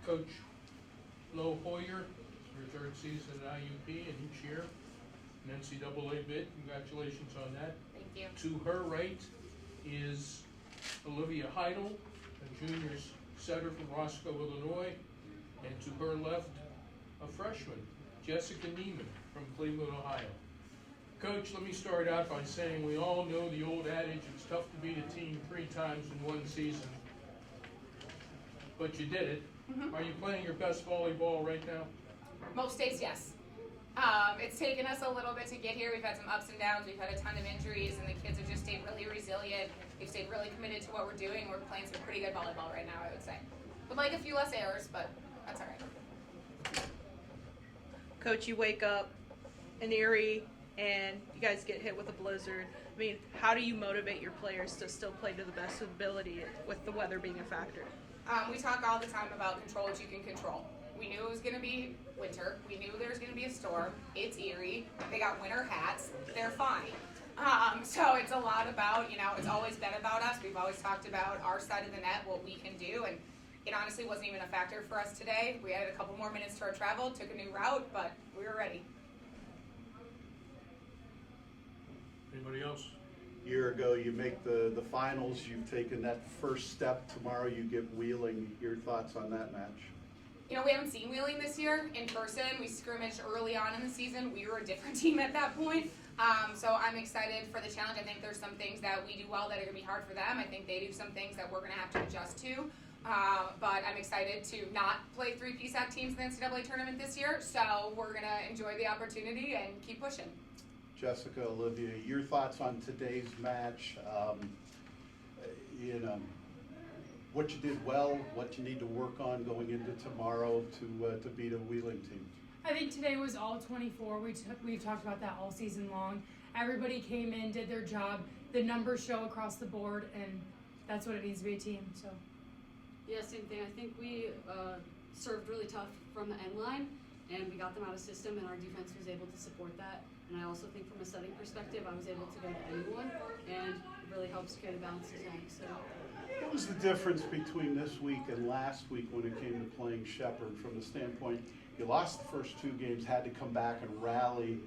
Coach Lo Hoyer, her third season at IUP, and each year an NCAA bid. Congratulations on that. Thank you. To her right is Olivia Heidel, a junior setter from Roscoe, Illinois, and to her left, a freshman, Jessica Neiman from Cleveland, Ohio. Coach, let me start out by saying we all know the old adage, it's tough to beat a team 3 times in one season, but you did it. Mm-hmm. Are you playing your best volleyball right now? Most days, yes. It's taken us a little bit to get here. We've had some ups and downs. We've had a ton of injuries, and the kids have just stayed really resilient. They've stayed really committed to what we're doing. We're playing some pretty good volleyball right now, I would say. Would like a few less errors, but that's all right. Coach, you wake up in Erie, and you guys get hit with a blizzard. I mean, how do you motivate your players to still play to the best of ability with the weather being a factor? We talk all the time about control what you can control. We knew it was going to be winter. We knew there was going to be a storm. It's Erie. They got winter hats. They're fine. So it's a lot about, it's always been about us. We've always talked about our side of the net, what we can do, and it honestly wasn't even a factor for us today. We added a couple more minutes to our travel, took a new route, but we were ready. Anybody else? Year ago, you make the finals. You've taken that first step. Tomorrow, you get Wheeling. Your thoughts on that match? We haven't seen Wheeling this year in person. We scrimmaged early on in the season. We were a different team at that point. So I'm excited for the challenge. I think there's some things that we do well that are going to be hard for them. I think they do some things that we're going to have to adjust to. But I'm excited to not play 3 PSAC teams in the NCAA tournament this year. So we're going to enjoy the opportunity and keep pushing. Jessica, Olivia, your thoughts on today's match? What you did well, what you need to work on going into tomorrow to beat a Wheeling team. I think today was all 24. We've talked about that all season long. Everybody came in, did their job. The numbers show across the board, and that's what it needs to be a team. So. Yeah, same thing. I think we served really tough from the end line, and we got them out of system, and our defense was able to support that. And I also think from a setting perspective, I was able to go to anyone, and it really helps create a balanced design. So. What was the difference between this week and last week when it came to playing Shepherd from the standpoint you lost the first 2 games, had to come back and rally.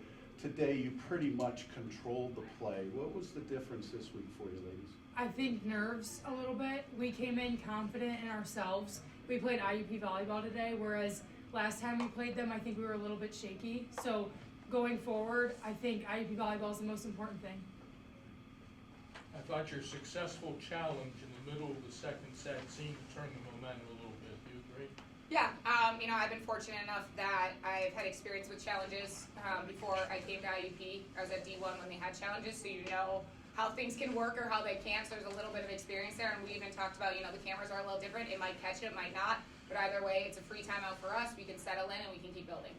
Today you pretty much controlled the play. What was the difference this week for you, ladies? I think nerves a little bit. We came in confident in ourselves. We played IUP volleyball today, whereas last time we played them, I think we were a little bit shaky. So going forward, I think IUP volleyball is the most important thing. I thought your successful challenge in the middle of the second set seemed to turn the momentum a little bit. Do you agree? Yeah, I've been fortunate enough that I've had experience with challenges before I came to IUP. I was at D1 when they had challenges, so you know how things can work or how they can't, so there's a little bit of experience there, and we even talked about, the cameras are a little different. It might catch it, it might not, but either way, it's a free timeout for us. We can settle in and we can keep building.